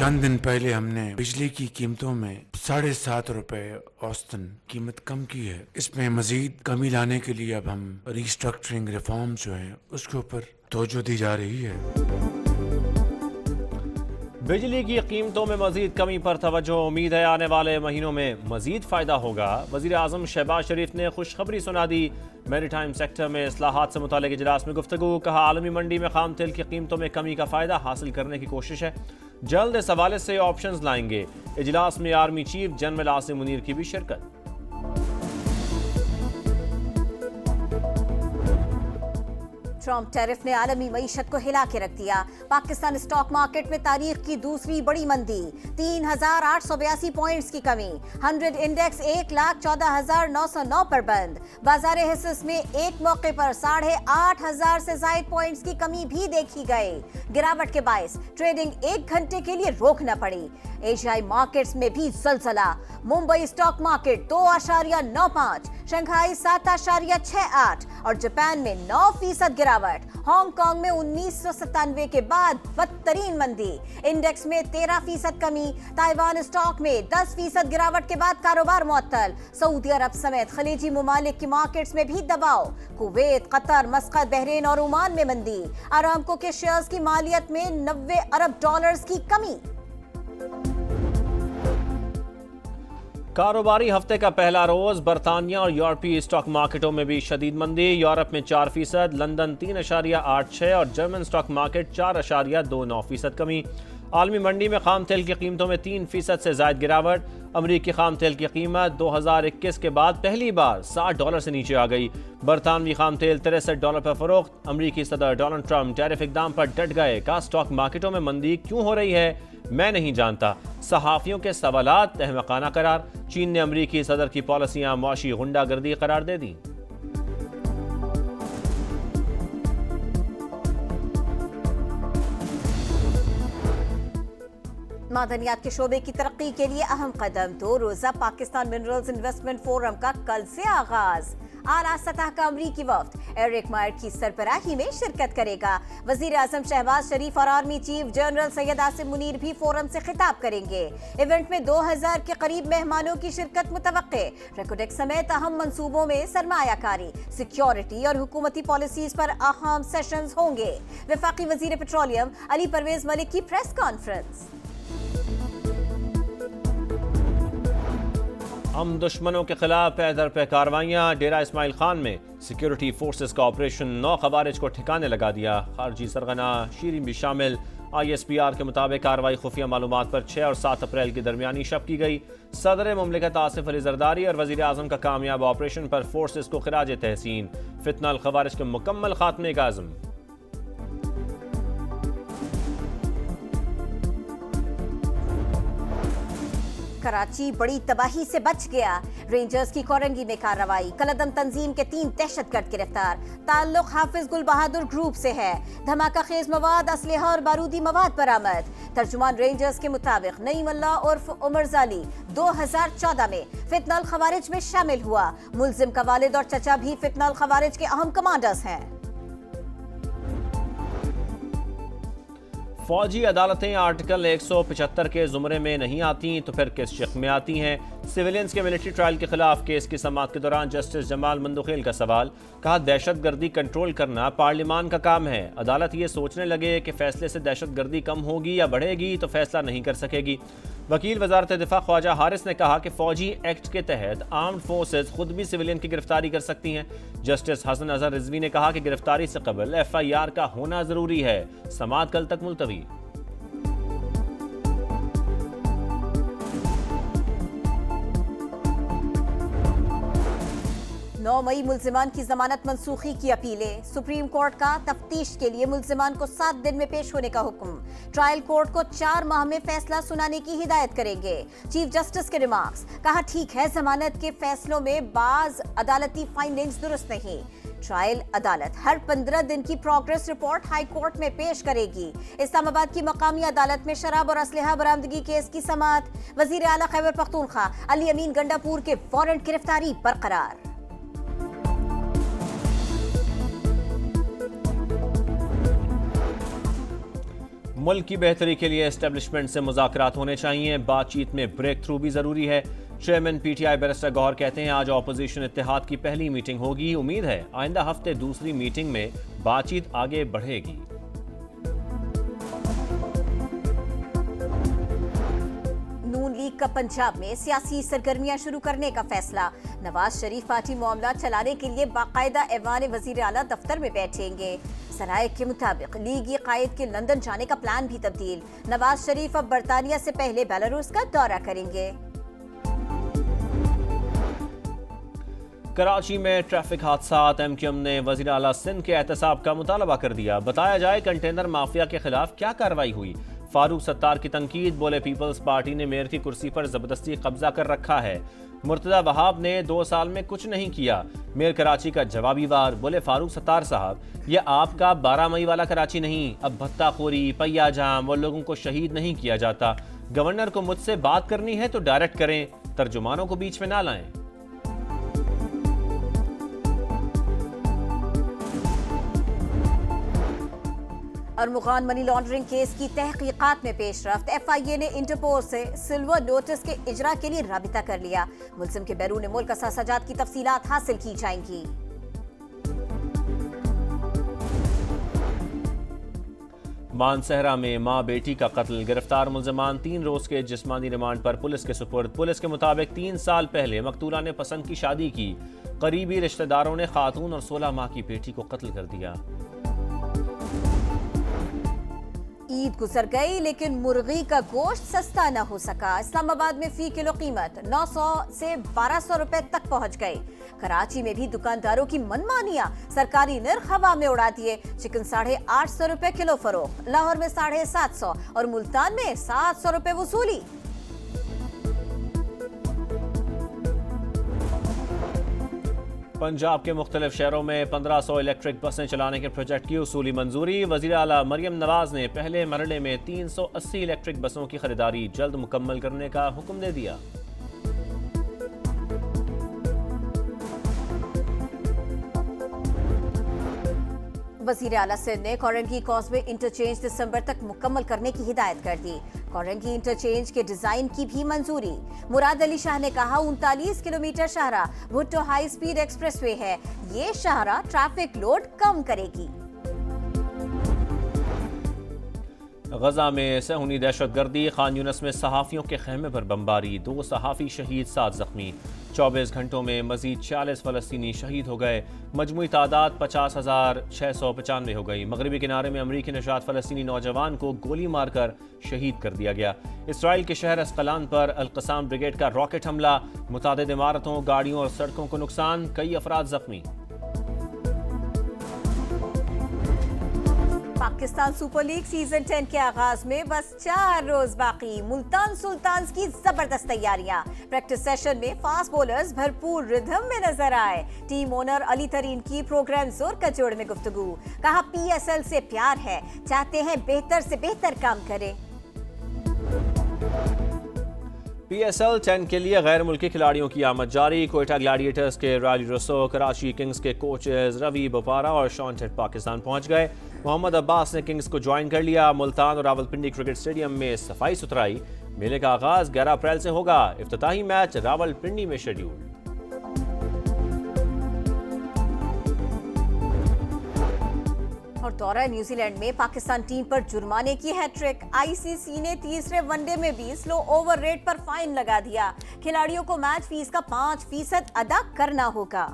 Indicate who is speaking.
Speaker 1: चंद दिन पहले हमने बिजली की कीमतों में 7.5 रुपए औसतन कीमत कम की है। इसमें मजीद कमी लाने के लिए अब हम रीस्ट्रक्चरिंग रिफॉर्म जो है उसके ऊपर तवज्जो दी जा रही है।
Speaker 2: बिजली की कीमतों में मजीद कमी पर तवज्जो, उम्मीद है आने वाले महीनों में मजीद फ़ायदा होगा। वज़ीर आज़म शहबाज शरीफ ने खुशखबरी सुना दी। मैरीटाइम सेक्टर में इस्लाहात से मुतालिक इजलास में गुफ्तगू, कहा आलमी मंडी में खाम तेल की कीमतों में कमी का फ़ायदा हासिल करने की कोशिश है, जल्द इस हवाले से ऑप्शंस लाएंगे। इजलास में army chief general Asim Munir की भी शिरकत।
Speaker 3: ट्रम्प टैरिफ ने आलमी मईशत को हिला के रख दिया। पाकिस्तान स्टॉक मार्केट में तारीख की दूसरी बड़ी मंदी, 3,882 पॉइंट्स की कमी। 100 इंडेक्स 1,14,909 पर बंद। बाजार हिस्स में एक मौके पर 8,500 से ज्यादा पॉइंट्स की कमी भी देखी गई। गिरावट के बायस ट्रेडिंग 1 घंटे के लिए रोकना पड़ी। एशियाई मार्केट्स में भी जलजला। मुंबई स्टॉक मार्केट 2.95, शंघाई 7.68 और जापान में 9% गिरावट। हांगकांग में 1997 के बाद बदतरीन मंदी, इंडेक्स में 13% कमी। ताइवान स्टॉक में 10% गिरावट के बाद कारोबार मुअत्तल। सऊदी अरब समेत खलीजी मुमालिक की मार्केट्स में भी दबाव। कुवैत, कतर, मस्कत, बहरीन और ओमान में मंदी। अरामको के शेयर्स की मालियत में $90 अरब की कमी।
Speaker 2: कारोबारी हफ्ते का पहला रोज बरतानिया और यूरोपीय स्टॉक मार्केटों में भी शदीद मंदी। यूरोप में 4%, लंदन 3.86 और जर्मन स्टॉक मार्केट 4.29% कमी। आलमी मंडी में खाम तेल की कीमतों में 3% से ज़ायद गिरावट। अमरीकी खाम तेल की कीमत 2021 के बाद पहली बार $60 से नीचे आ गई। बरतानवी खाम तेल $63 पर फरोख्त। अमरीकी सदर डोनाल्ड ट्रंप टैरिफ इक़दाम पर डट गए, कहा स्टॉक मार्केटों में मंदी क्यों हो रही है मैं नहीं जानता। सहाफ़ियों के सवालात अहमकाना करार। चीन ने अमरीकी सदर की पॉलिसियां मुआशी गुंडागर्दी करार दे दी।
Speaker 3: मादनियात के शोबे की तरक्की के लिए अहम कदम। 2 रोजा पाकिस्तान मिनरल्स इन्वेस्टमेंट फोरम का कल से आगाज। आला सतह का अमरीकी वफ्द एरिक मायर की सरबराही में शिरकत करेगा। वजीर आजम शहबाज शरीफ और army chief general Syed Asim Munir भी फोरम से खिताब करेंगे। इवेंट में 2000 के करीब मेहमानों की शिरकत मुतवक्के। रेकोडेक्स समेत अहम मंसूबों में सरमायाकारी, सिक्योरिटी और हुकूमती पॉलिसीज पर अहम सेशंस होंगे। वफाकी वजीर पेट्रोलियम अली परवेज मलिक की प्रेस कॉन्फ्रेंस।
Speaker 2: हम दुश्मनों के खिलाफ पैदर पे कार्रवाइयाँ। डेरा इस्माइल खान में सिक्योरिटी फोर्सेस का ऑपरेशन 9 खवारिज को ठिकाने लगा दिया। खारजी सरगना शीरीन भी शामिल। ISPR के मुताबिक कार्रवाई खुफिया मालूमात पर 6 और 7 अप्रैल की दरमियानी शब की गई। सदर मुमलिकत आसिफ अली जरदारी और वजीर आजम का कामयाब ऑपरेशन पर फोर्सेस को खिराज तहसीन। फितना अल खवारिज के मुकम्मल खात्मे का आज़म।
Speaker 3: कराची बड़ी तबाही से बच गया। रेंजर्स की कोरंगी में कार्रवाई। कलदम तंजीम के 3 दहशतगर्द गिरफ्तार। ताल्लुक हाफिज गुल बहादुर ग्रुप से है। धमाका खेज मवाद, असलहा और बारूदी मवाद बरामद। तर्जुमान रेंजर्स के मुताबिक नईम अल्लाह उर्फ उमर जाली 2014 में फितना अल खवारिज में शामिल हुआ। मुलजिम का वालिद और चचा भी फितना अल खवारिज के अहम कमांडर्स हैं।
Speaker 2: फौजी अदालतें आर्टिकल 175 के जुमरे में नहीं आती तो फिर किस शिक में आती हैं? सिविलियंस के मिलिट्री ट्रायल के खिलाफ केस की समाअत के दौरान जस्टिस जमाल मंदुखेल का सवाल। कहा दहशतगर्दी कंट्रोल करना पार्लियामान का काम है। अदालत ये सोचने लगे कि फैसले से दहशतगर्दी कम होगी या बढ़ेगी तो फैसला नहीं कर सकेगी। वकील वजारत दिफा ख्वाजा हारिस ने कहा कि फौजी एक्ट के तहत आर्म्ड फोर्सेज खुद भी सिविलियन की गिरफ्तारी कर सकती हैं। जस्टिस हसन अजहर रिजवी ने कहा कि गिरफ्तारी से कबल FIR का होना जरूरी है। समाअत कल तक मुलतवी।
Speaker 3: 9 मई मुल्जिमान की जमानत मंसूखी की अपीलें। सुप्रीम कोर्ट का तफ्तीश के लिए मुल्जिमान को 7 दिन में पेश होने का हुक्म। ट्रायल कोर्ट को 4 माह में फैसला सुनाने की हिदायत करेंगे। चीफ जस्टिस के रिमार्क्स। कहा ठीक है जमानत के फैसलों में बाज अदालती फाइंडिंग्स दुरुस्त नहीं। ट्रायल अदालत हर 15 दिन की प्रोग्रेस रिपोर्ट हाई कोर्ट में पेश करेगी। इस्लामाबाद की मकामी अदालत में शराब और असलहा बरामदगी केस की समाअत। वजीर आला खैबर पख्तूनख्वा अली अमीन गंडापुर के वारंट गिरफ्तारी बरकरार।
Speaker 2: मुल्क की बेहतरी के लिए एस्टेब्लिशमेंट से मुज़ाकरात होने चाहिए, बातचीत में ब्रेक थ्रू भी ज़रूरी है। चेयरमैन पीटीआई बैरिस्टर गौहर कहते हैं आज अपोजिशन इत्तेहाद की पहली मीटिंग होगी, उम्मीद है आइंदा हफ्ते दूसरी मीटिंग में बातचीत आगे बढ़ेगी।
Speaker 3: नून लीग का पंजाब में सियासी सरगर्मियां शुरू करने का फैसला। नवाज शरीफ पार्टी मामला चलाने के लिए बाकायदा ऐवान वजीर आला दफ्तर में बैठेंगे। सराय के मुताबिक लीगी कायद के लंदन जाने का प्लान भी तब्दील। नवाज शरीफ अब बरतानिया से पहले बेलारूस का दौरा करेंगे।
Speaker 2: कराची में ट्रैफिक हादसात, एमक्यूएम ने वजीर आला सिंध के एहतसाब का मुतालबा कर दिया। बताया जाए कंटेनर माफिया के खिलाफ क्या कार्रवाई हुई। फारूक सत्तार की तनकीद, बोले पीपल्स पार्टी ने मेयर की कुर्सी पर जबरदस्ती कब्जा कर रखा है। मुर्तजा वहाब ने 2 साल में कुछ नहीं किया। मेयर कराची का जवाबी वार, बोले फारूक सत्तार साहब ये आपका 12 मई वाला कराची नहीं, अब भत्ताखोरी, पहिया जाम और लोगों को शहीद नहीं किया जाता। गवर्नर को मुझसे बात करनी है तो डायरेक्ट करें, तर्जुमानों को बीच में ना लाएं।
Speaker 3: अरमुगान मनी लॉन्ड्रिंग केस की तहकीकात में पेशरफ्त। एफआईए ने इंटरपोल से सिल्वर नोटिस के इजरा के लिए राबिता कर लिया। मुल्ज़िम के बैरून मुल्क असासाजात की तफसीलात हासिल की जाएंगी।
Speaker 2: मानसहरा में मां बेटी का कत्ल, गिरफ्तार मुल्ज़िमान 3 रोज के जिस्मानी रिमांड पर पुलिस के सुपुर्द। पुलिस के मुताबिक 3 साल पहले मकतूला ने पसंद की शादी की, करीबी रिश्तेदारों ने खातून और 16 माह की बेटी को कत्ल कर दिया।
Speaker 3: ईद गुजर गई लेकिन मुर्गी का गोश्त सस्ता न हो सका। इस्लामाबाद में फी किलो कीमत 900 से 1200 रुपए तक पहुंच गई। कराची में भी दुकानदारों की मनमानियां, सरकारी नर्ख हवा में उड़ा दिए। चिकन 850 रुपए किलो फरोख्त, लाहौर में 750 और मुल्तान में 700 रुपए वसूली।
Speaker 2: पंजाब के मुख्तलिफ शहरों में 1500 इलेक्ट्रिक बसें चलाने के प्रोजेक्ट की उसूली मंजूरी। वज़ीर आला मरियम नवाज ने पहले मरहले में 380 इलेक्ट्रिक बसों की खरीदारी जल्द मुकम्मल करने का हुक्म दे दिया।
Speaker 3: वज़ीर आला सिंध ने कोरंगी कॉजवे इंटरचेंज दिसंबर तक मुकम्मल करने की हिदायत कर दी। कोरंगी इंटरचेंज के डिजाइन की भी मंजूरी। मुराद अली शाह ने कहा 39 किलोमीटर शाहरा भुट्टो हाई स्पीड एक्सप्रेसवे है, ये शाहरा ट्रैफिक लोड कम करेगी।
Speaker 2: गजा में सहूनी दहशतगर्दी, खान यूनस में सहाफ़ियों के खेमे पर बमबारी, 2 सहाफ़ी शहीद, 7 जख्मी। 24 घंटों में मजीद 40 फ़लस्तीनी शहीद हो गए। मजमूई तादाद 50,695 हो गई। मगरबी किनारे में अमरीकी नशात फ़लस्तीनी नौजवान को गोली मारकर शहीद कर दिया गया। इसराइल के शहर अस्कलान पर अल-क़साम ब्रिगेड का रॉकेट हमला, मुतादिद इमारतों, गाड़ियों और सड़कों को नुकसान, कई अफराद जख्मी।
Speaker 3: पाकिस्तान सुपर लीग सीजन 10 के आगाज में बस 4 रोज बाकी। मुल्तान सुल्तान्स की जबरदस्त तैयारियां। प्रैक्टिस सेशन में फास्ट बॉलर्स भरपूर रिदम में नजर आए। टीम ओनर अली तरीन की प्रोग्राम जोर का जोड़ में गुफ्तगू। कहा पीएसएल से प्यार है, चाहते हैं बेहतर से बेहतर काम करें।
Speaker 2: पीएसएल 10 के लिए गैर मुल्की खिलाड़ियों की आमद जारी। कोयटा ग्लैडिएटर्स के राली रसो, कराची किंग्स के कोचेज रवि बोपारा और शॉन टेट पाकिस्तान पहुंच गए। मोहम्मद अब्बास ने किंग्स को ज्वाइन कर लिया। मुल्तान और रावलपिंडी क्रिकेट स्टेडियम में सफाई सुथराई। मेले का आगाज 11 अप्रैल से होगा। इफ्तिताही मैच रावलपिंडी में शेड्यूल।
Speaker 3: और दौरा न्यूजीलैंड में पाकिस्तान टीम पर जुर्माने की हैट्रिक। आईसीसी ने तीसरे वनडे में भी स्लो ओवर रेट पर फाइन लगा दिया। खिलाड़ियों को मैच फीस का 5% अदा करना होगा।